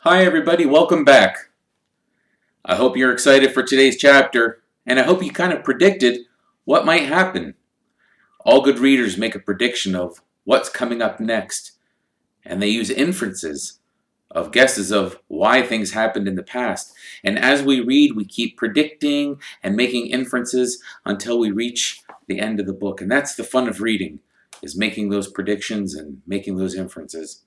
Hi everybody, welcome back. I hope you're excited for today's chapter, and I hope you kind of predicted what might happen. All good readers make a prediction of what's coming up next, and they use inferences of guesses of why things happened in the past. And as we read, we keep predicting and making inferences until we reach the end of the book. And that's the fun of reading, is making those predictions and making those inferences.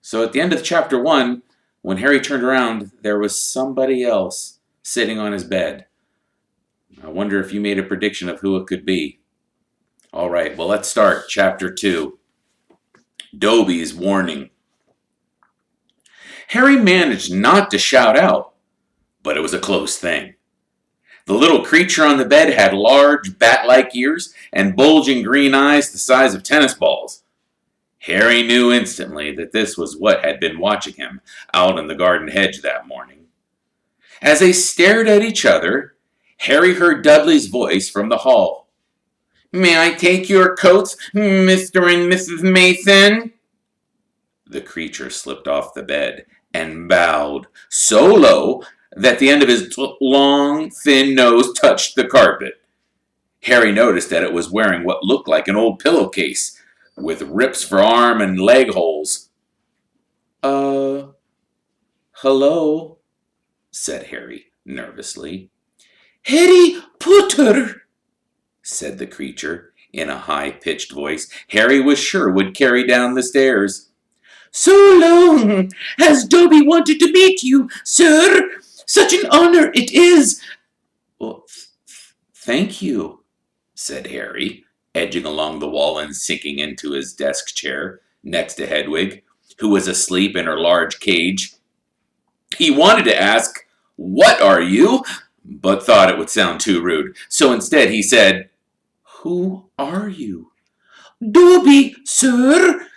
So at the end of chapter 1, when Harry turned around, there was somebody else sitting on his bed. I wonder if you made a prediction of who it could be. All right, well, let's start. Chapter 2. Dobby's Warning. Harry managed not to shout out, but it was a close thing. The little creature on the bed had large, bat-like ears and bulging green eyes the size of tennis balls. Harry knew instantly that this was what had been watching him out in the garden hedge that morning. As they stared at each other, Harry heard Dudley's voice from the hall. "May I take your coats, Mr. and Mrs. Mason?" The creature slipped off the bed and bowed so low that the end of his long, thin nose touched the carpet. Harry noticed that it was wearing what looked like an old pillowcase, with rips for arm and leg holes. Hello," said Harry nervously. "Harry Potter," said the creature in a high-pitched voice Harry was sure would carry down the stairs. "So long has Dobby wanted to meet you, sir. Such an honor it is." "Well, thank you," said Harry, edging along the wall and sinking into his desk chair next to Hedwig, who was asleep in her large cage. He wanted to ask, "What are you?" but thought it would sound too rude. So instead he said, "Who are you?" "Dobby, sir.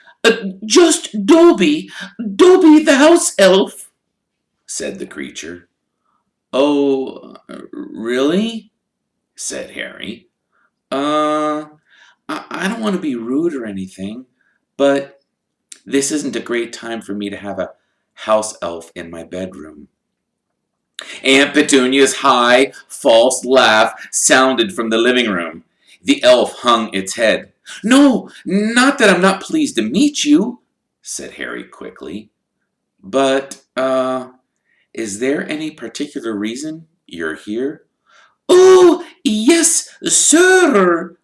Just Dobby. Dobby the house elf," said the creature. "Oh, really?" said Harry. I don't want to be rude or anything, but this isn't a great time for me to have a house elf in my bedroom." Aunt Petunia's high, false laugh sounded from the living room. The elf hung its head. "No, not that I'm not pleased to meet you," said Harry quickly. "But, is there any particular reason you're here?" "Oh, yes, sir,"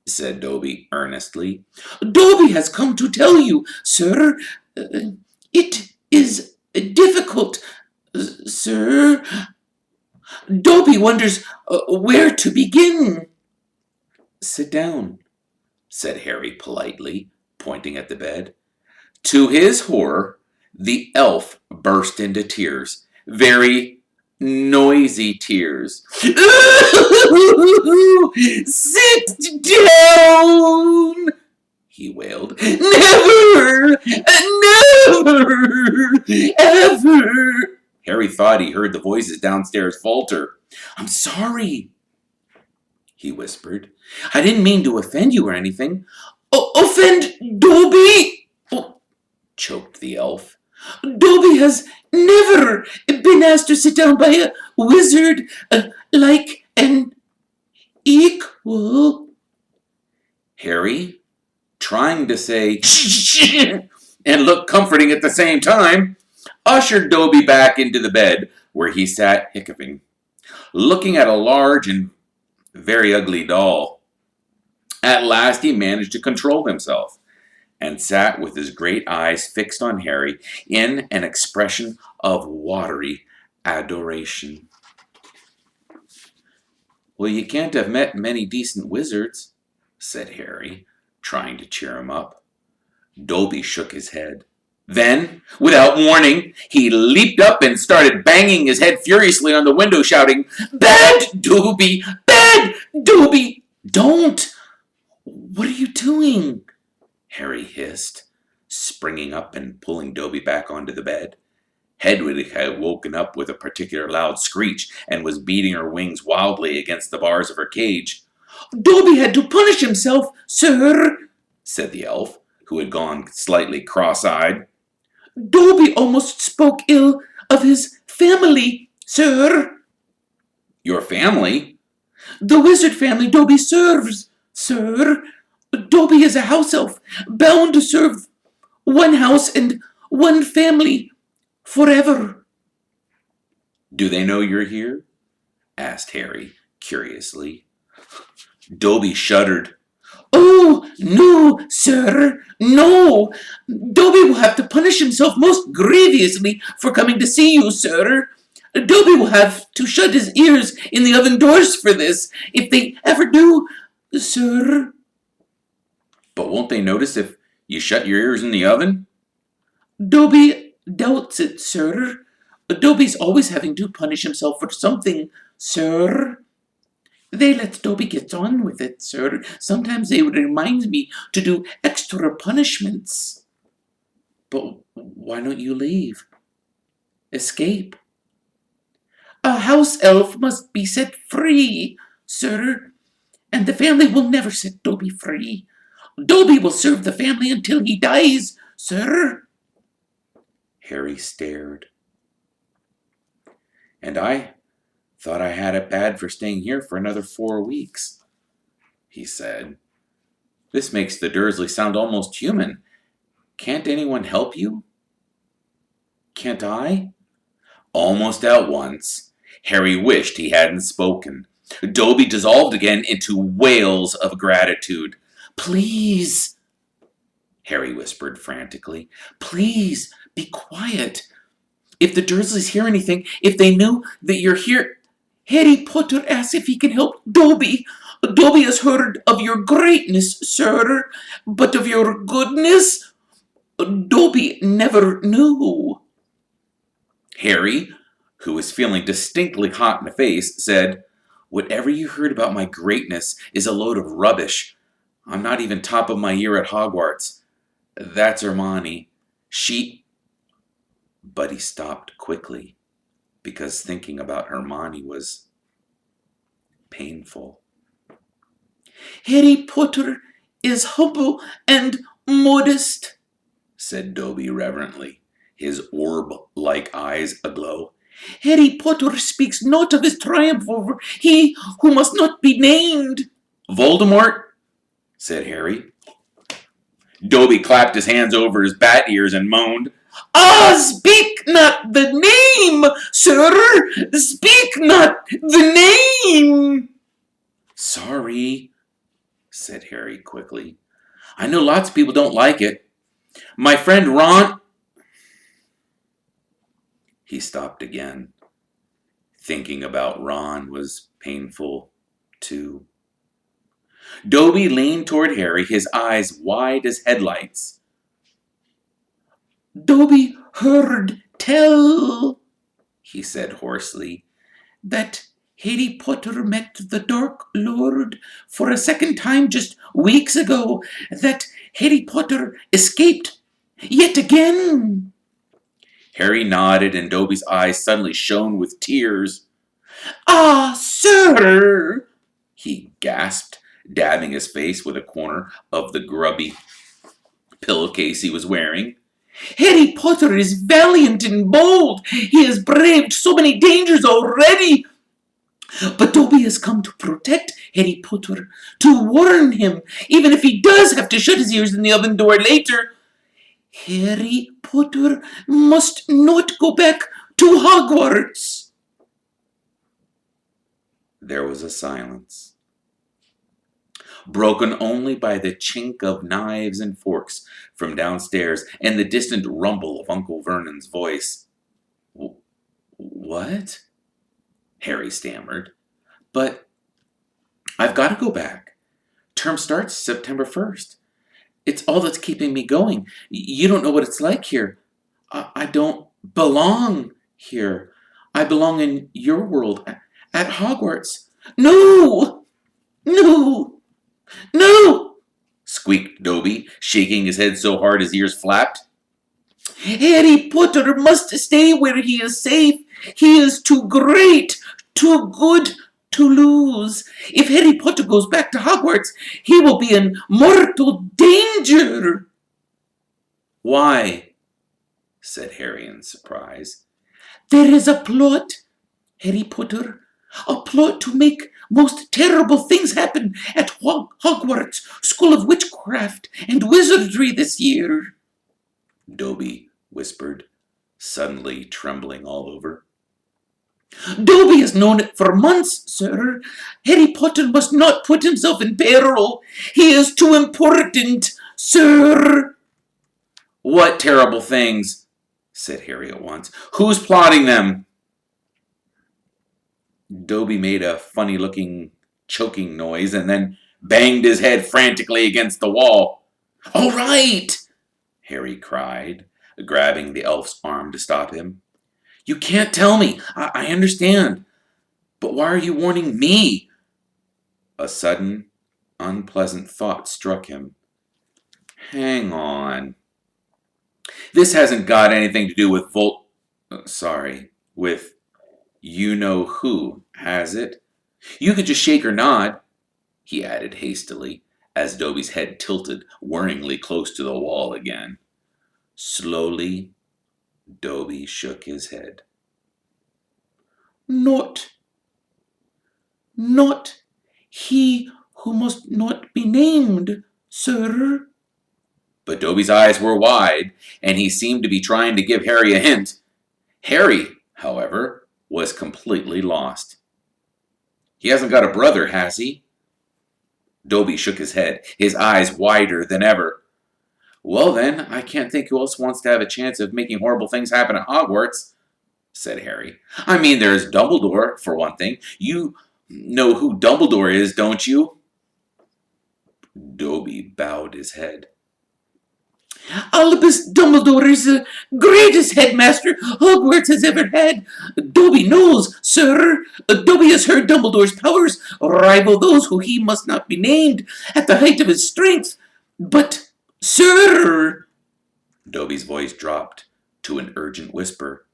said Dobby earnestly. "Dobby has come to tell you, sir. It is difficult, sir. Dobby wonders where to begin." "Sit down," said Harry politely, pointing at the bed. To his horror, the elf burst into tears, very noisy tears. "Sit down!" he wailed. "Never! Never! Ever!" Harry thought he heard the voices downstairs falter. "I'm sorry," he whispered. "I didn't mean to offend you or anything." "Offend Dobby?" choked the elf. "Dobby has never been asked to sit down by a wizard like an equal." Harry, trying to say and look comforting at the same time, ushered Dobby back into the bed where he sat hiccuping, looking at a large and very ugly doll. At last he managed to control himself and sat with his great eyes fixed on Harry in an expression of watery adoration. "Well, you can't have met many decent wizards," said Harry, trying to cheer him up. Dobby shook his head. Then, without warning, he leaped up and started banging his head furiously on the window, shouting, "Bad Dobby! Bad Dobby! Don't! What are you doing?" Harry hissed, springing up and pulling Dobby back onto the bed. Hedwig had woken up with a particular loud screech and was beating her wings wildly against the bars of her cage. "Dobby had to punish himself, sir," said the elf, who had gone slightly cross-eyed. Dobby almost spoke ill of his family, sir. Your family? The wizard family Dobby serves, sir. Dobby is a house elf, bound to serve one house and one family forever. Do they know you're here? Asked Harry, curiously. Dobby shuddered. Oh, no, sir, no. Dobby will have to punish himself most grievously for coming to see you, sir. Dobby will have to shut his ears in the oven doors for this, if they ever do, sir. But won't they notice if you shut your ears in the oven? Dobby doubts it, sir. Dobby's always having to punish himself for something, sir. They let Dobby get on with it, sir. Sometimes they would remind me to do extra punishments. But why don't you leave? Escape? A house elf must be set free, sir, and the family will never set Dobby free. Dobby will serve the family until he dies, sir. Harry stared. And I thought I had it bad for staying here for another 4 weeks, he said. This makes the Dursley sound almost human. Can't anyone help you? Can't I? Almost at once, Harry wished he hadn't spoken. Dobby dissolved again into wails of gratitude. Please, Harry whispered frantically. Please, be quiet. If the Dursleys hear anything, if they knew that you're here... Harry Potter asks if he can help Dobby. Dobby has heard of your greatness, sir, but of your goodness, Dobby never knew. Harry, who was feeling distinctly hot in the face, said, Whatever you heard about my greatness is a load of rubbish. I'm not even top of my year at Hogwarts. That's Hermione. She... But he stopped quickly, because thinking about Hermione was painful. Harry Potter is humble and modest, said Dobby reverently, his orb-like eyes aglow. Harry Potter speaks not of his triumph over he who must not be named. Voldemort, said Harry. Dobby clapped his hands over his bat ears and moaned, Ah, speak not the name, sir! Speak not the name! Sorry, said Harry quickly. I know lots of people don't like it. My friend Ron... He stopped again. Thinking about Ron was painful, too. Dobby leaned toward Harry, his eyes wide as headlights. Dobby heard tell, he said hoarsely, that Harry Potter met the Dark Lord for a second time just weeks ago, that Harry Potter escaped yet again. Harry nodded, and Dobby's eyes suddenly shone with tears. Ah, sir, he gasped, dabbing his face with a corner of the grubby pillowcase he was wearing. Harry Potter is valiant and bold. He has braved so many dangers already. But Dobby has come to protect Harry Potter, to warn him, even if he does have to shut his ears in the oven door later. Harry Potter must not go back to Hogwarts. There was a silence, broken only by the chink of knives and forks from downstairs and the distant rumble of Uncle Vernon's voice. What? Harry stammered. But I've got to go back. Term starts September 1st. It's all that's keeping me going. You don't know what it's like here. I don't belong here. I belong in your world, at Hogwarts. No! No! No! Squeaked Dobby, shaking his head so hard his ears flapped. Harry Potter must stay where he is safe. He is too great, too good to lose. If Harry Potter goes back to Hogwarts, he will be in mortal danger. Why? said Harry in surprise. There is a plot, Harry Potter. A plot to make most terrible things happen at Hogwarts School of Witchcraft and Wizardry this year, Dobby whispered, suddenly trembling all over. Dobby has known it for months, sir. Harry Potter must not put himself in peril. He is too important, sir. What terrible things? Said Harry at once. Who's plotting them? Dobby made a funny-looking choking noise and then banged his head frantically against the wall. All right, Harry cried, grabbing the elf's arm to stop him. You can't tell me. I understand. But why are you warning me? A sudden, unpleasant thought struck him. Hang on. This hasn't got anything to do with with you-know-who, has it? You could just shake or nod, he added hastily, as Dobby's head tilted worryingly close to the wall again. Slowly, Dobby shook his head. Not he who must not be named, sir. But Dobby's eyes were wide, and he seemed to be trying to give Harry a hint. Harry, however, was completely lost. He hasn't got a brother, has he? Dobby shook his head, his eyes wider than ever. Well then, I can't think who else wants to have a chance of making horrible things happen at Hogwarts, said Harry. I mean, there's Dumbledore, for one thing. You know who Dumbledore is, don't you? Dobby bowed his head. Albus Dumbledore is the greatest headmaster Hogwarts has ever had. Dobby knows, sir. Dobby has heard Dumbledore's powers rival those who he must not be named at the height of his strength. But, sir, Dobby's voice dropped to an urgent whisper.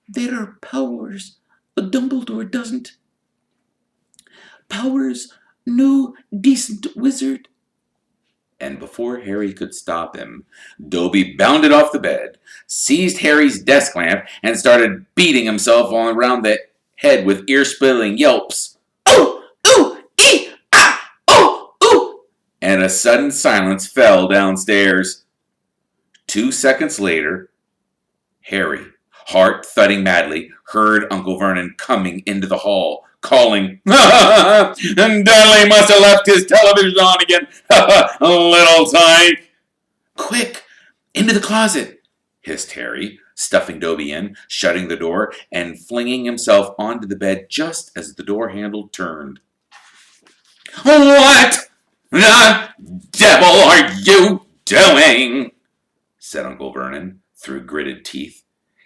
There are powers Dumbledore doesn't. Powers no decent wizard. And before Harry could stop him, Dobby bounded off the bed, seized Harry's desk lamp, and started beating himself all around the head with ear-splitting yelps. Oh! Ooh! Ee! Ah! Oh! Ooh! And a sudden silence fell downstairs. 2 seconds later, Harry, heart thudding madly, heard Uncle Vernon coming into the hall, calling, and Dudley must have left his television on again, little tyke. Quick, into the closet, hissed Harry, stuffing Dobby in, shutting the door, and flinging himself onto the bed just as the door handle turned. What the devil are you doing? Said Uncle Vernon through gritted teeth,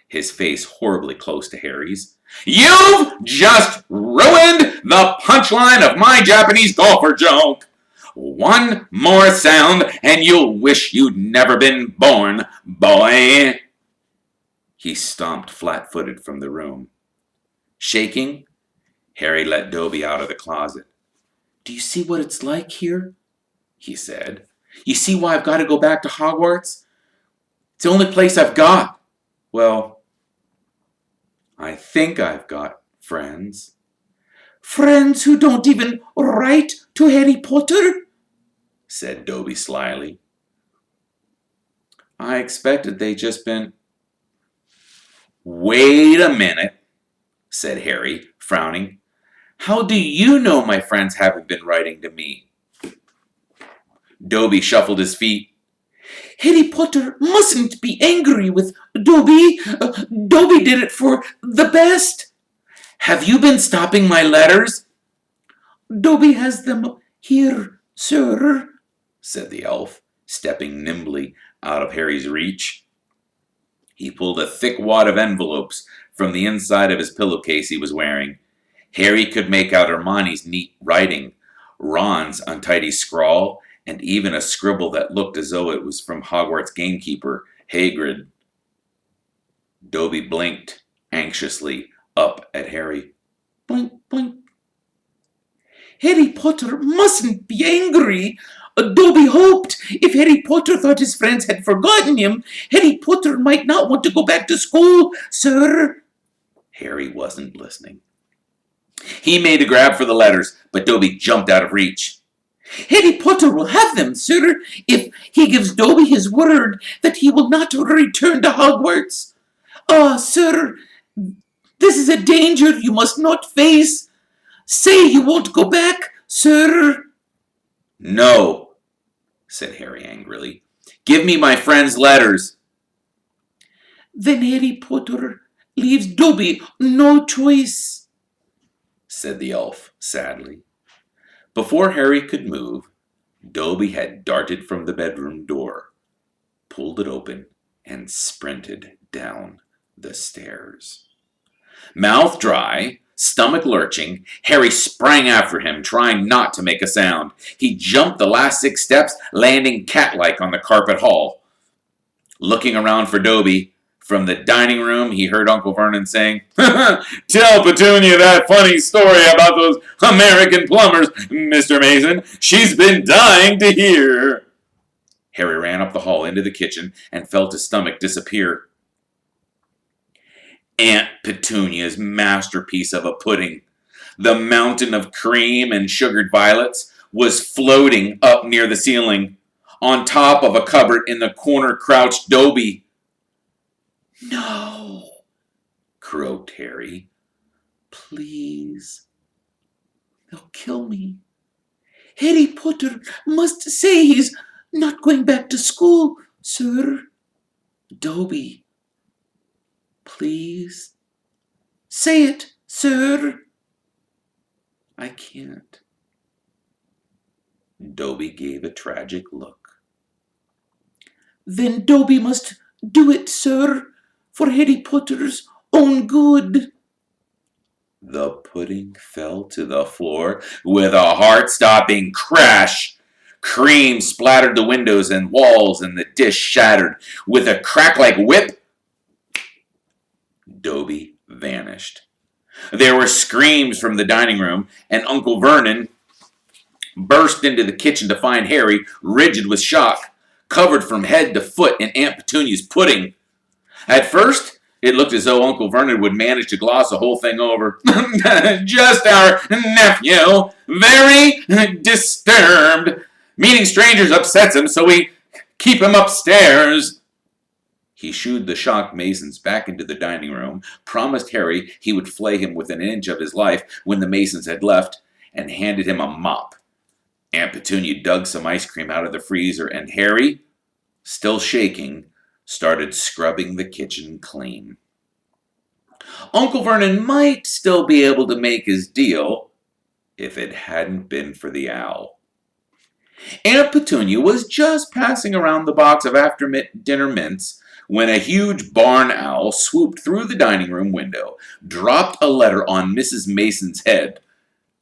his face horribly close to Harry's. You've just ruined the punchline of my Japanese golfer joke. One more sound and you'll wish you'd never been born, boy. He stomped flat-footed from the room. Shaking, Harry let Dobby out of the closet. Do you see what it's like here? He said. You see why I've got to go back to Hogwarts? It's the only place I've got. Well, I think I've got friends. Friends who don't even write to Harry Potter? Said Dobby slyly. I expected they'd just been... Wait a minute, said Harry, frowning. How do you know my friends haven't been writing to me? Dobby shuffled his feet. Harry Potter mustn't be angry with Dobby. Dobby did it for the best. Have you been stopping my letters? Dobby has them here, sir, said the elf, stepping nimbly out of Harry's reach. He pulled a thick wad of envelopes from the inside of his pillowcase he was wearing. Harry could make out Hermione's neat writing, Ron's untidy scrawl, and even a scribble that looked as though it was from Hogwarts gamekeeper Hagrid. Dobby blinked anxiously up at Harry. Blink, blink. Harry Potter mustn't be angry. Dobby hoped if Harry Potter thought his friends had forgotten him, Harry Potter might not want to go back to school, sir. Harry wasn't listening. He made a grab for the letters, but Dobby jumped out of reach. Harry Potter will have them, sir, if he gives Dobby his word that he will not return to Hogwarts. Ah, sir, this is a danger you must not face. Say you won't go back, sir. No, said Harry angrily. Give me my friend's letters. Then Harry Potter leaves Dobby no choice, said the elf sadly. Before Harry could move, Dobby had darted from the bedroom door, pulled it open, and sprinted down the stairs. Mouth dry, stomach lurching, Harry sprang after him, trying not to make a sound. He jumped the last 6 steps, landing cat-like on the carpet hall. Looking around for Dobby, from the dining room, he heard Uncle Vernon saying, "Tell Petunia that funny story about those American plumbers, Mr. Mason. She's been dying to hear." Harry ran up the hall into the kitchen and felt his stomach disappear. Aunt Petunia's masterpiece of a pudding, the mountain of cream and sugared violets, was floating up near the ceiling. On top of a cupboard in the corner crouched Dobby. "No," croaked Harry. "Please. They'll kill me. Harry Potter must say he's not going back to school, sir." Dobby, please. Say it, sir." "I can't." Dobby gave a tragic look. "Then Dobby must do it, sir, for Harry Potter's own good." The pudding fell to the floor with a heart-stopping crash. Cream splattered the windows and walls, and the dish shattered. With a crack like whip, Dobby vanished. There were screams from the dining room, and Uncle Vernon burst into the kitchen to find Harry, rigid with shock, covered from head to foot in Aunt Petunia's pudding. At first, it looked as though Uncle Vernon would manage to gloss the whole thing over. "Just our nephew, very disturbed. Meeting strangers upsets him, so we keep him upstairs." He shooed the shocked Masons back into the dining room, promised Harry he would flay him within an inch of his life when the Masons had left, and handed him a mop. Aunt Petunia dug some ice cream out of the freezer, and Harry, still shaking, started scrubbing the kitchen clean. Uncle Vernon might still be able to make his deal if it hadn't been for the owl. Aunt Petunia was just passing around the box of after-dinner mints when a huge barn owl swooped through the dining room window, dropped a letter on Mrs. Mason's head,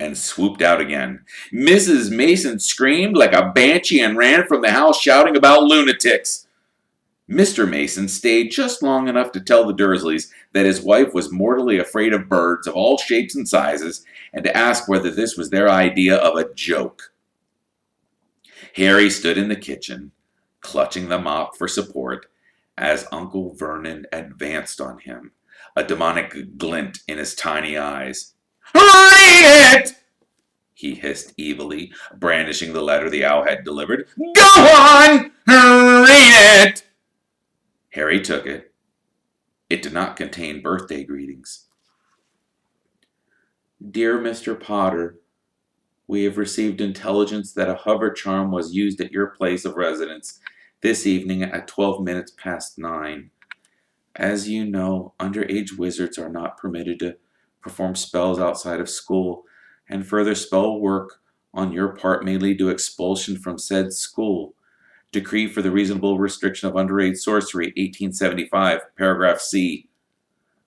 and swooped out again. Mrs. Mason screamed like a banshee and ran from the house shouting about lunatics. Mr. Mason stayed just long enough to tell the Dursleys that his wife was mortally afraid of birds of all shapes and sizes, and to ask whether this was their idea of a joke. Harry stood in the kitchen, clutching the mop for support, as Uncle Vernon advanced on him, a demonic glint in his tiny eyes. "Read it!" he hissed evilly, brandishing the letter the owl had delivered. "Go on! Read it!" Harry took it. It did not contain birthday greetings. "Dear Mr. Potter, we have received intelligence that a hover charm was used at your place of residence this evening at 12 minutes past 9. As you know, underage wizards are not permitted to perform spells outside of school, and further spell work on your part may lead to expulsion from said school. Decree for the reasonable restriction of underage sorcery, 1875, paragraph C.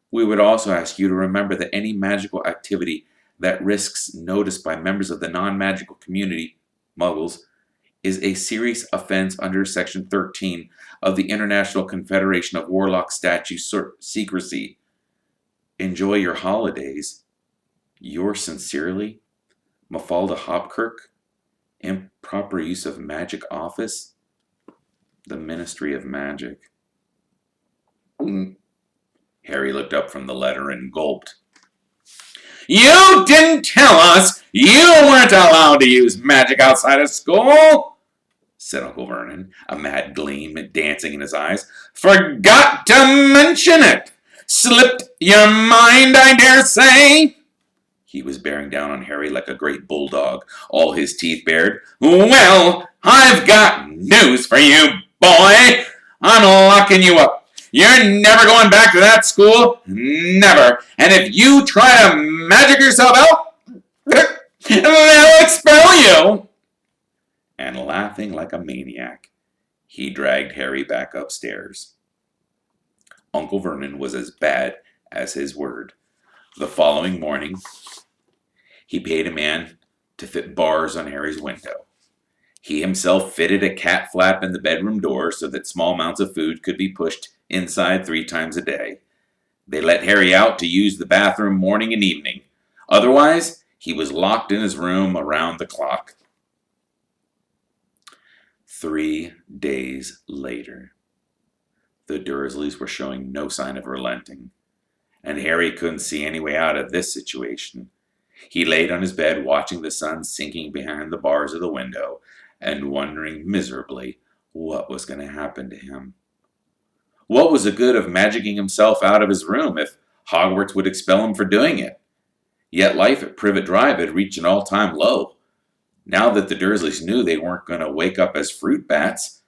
We would also ask you to remember that any magical activity that risks notice by members of the non-magical community, Muggles, is a serious offense under Section 13 of the International Confederation of Warlock Statute Secrecy. Enjoy your holidays. Yours sincerely, Mafalda Hopkirk, Improper use of magic office? The Ministry of Magic. Harry looked up from the letter and gulped. You didn't tell us you weren't allowed to use magic outside of school, said Uncle Vernon, a mad gleam dancing in his eyes. Forgot to mention it. Slipped your mind, I dare say. He was bearing down on Harry like a great bulldog, all his teeth bared. Well, I've got news for you, boy. I'm locking you up. You're never going back to that school. Never. And if you try to magic yourself out, they'll expel you. And laughing like a maniac, he dragged Harry back upstairs. Uncle Vernon was as bad as his word. The following morning, he paid a man to fit bars on Harry's window. He himself fitted a cat flap in the bedroom door so that small amounts of food could be pushed inside 3 times a day. They let Harry out to use the bathroom morning and evening. Otherwise, he was locked in his room around the clock. 3 days later, the Dursleys were showing no sign of relenting, and Harry couldn't see any way out of this situation. He laid on his bed watching the sun sinking behind the bars of the window and wondering miserably what was going to happen to him. What was the good of magicking himself out of his room if Hogwarts would expel him for doing it? Yet life at Privet Drive had reached an all-time low. Now that the Dursleys knew they weren't going to wake up as fruit bats,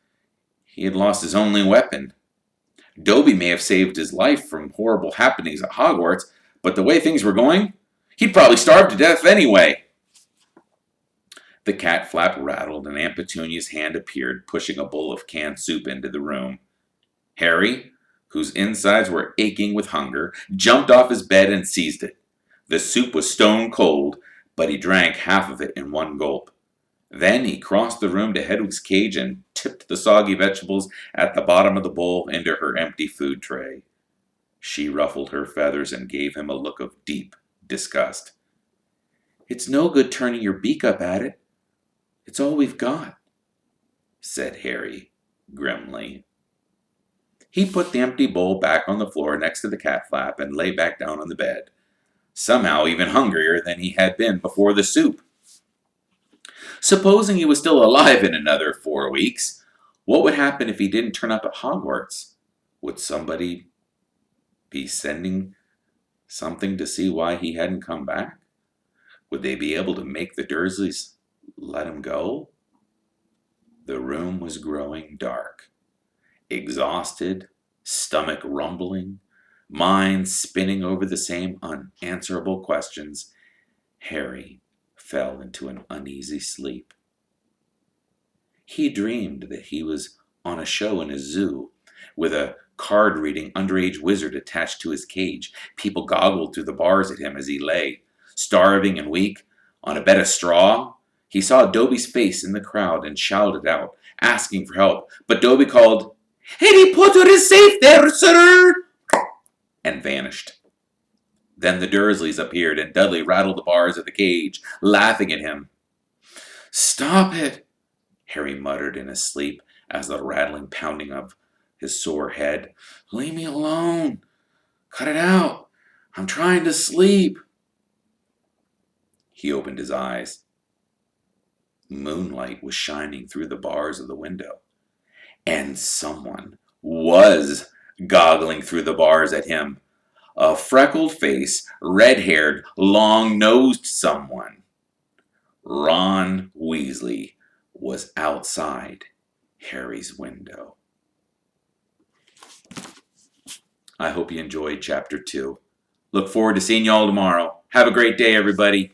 he had lost his only weapon. Dobby may have saved his life from horrible happenings at Hogwarts, but the way things were going, he'd probably starve to death anyway. The cat flap rattled and Aunt Petunia's hand appeared, pushing a bowl of canned soup into the room. Harry, whose insides were aching with hunger, jumped off his bed and seized it. The soup was stone cold, but he drank half of it in one gulp. Then he crossed the room to Hedwig's cage and tipped the soggy vegetables at the bottom of the bowl into her empty food tray. She ruffled her feathers and gave him a look of deep disgust. It's no good turning your beak up at it. It's all we've got, said Harry grimly. He put the empty bowl back on the floor next to the cat flap and lay back down on the bed, somehow even hungrier than he had been before the soup. Supposing he was still alive in another 4 weeks, what would happen if he didn't turn up at Hogwarts? Would somebody be sending something to see why he hadn't come back? Would they be able to make the Dursleys let him go? The room was growing dark. Exhausted, stomach rumbling, mind spinning over the same unanswerable questions, Harry fell into an uneasy sleep. He dreamed that he was on a show in a zoo, with a card-reading underage wizard attached to his cage. People goggled through the bars at him as he lay, starving and weak, on a bed of straw. He saw Dobby's face in the crowd and shouted out, asking for help, but Dobby called, Harry Potter is safe there, sir, and vanished. Then the Dursleys appeared, and Dudley rattled the bars of the cage, laughing at him. Stop it, Harry muttered in his sleep as the rattling pounding of his sore head. Leave me alone. Cut it out. I'm trying to sleep. He opened his eyes. Moonlight was shining through the bars of the window, and someone was goggling through the bars at him. A freckled-faced, red-haired, long-nosed someone. Ron Weasley was outside Harry's window. I hope you enjoyed Chapter 2. Look forward to seeing you all tomorrow. Have a great day, everybody.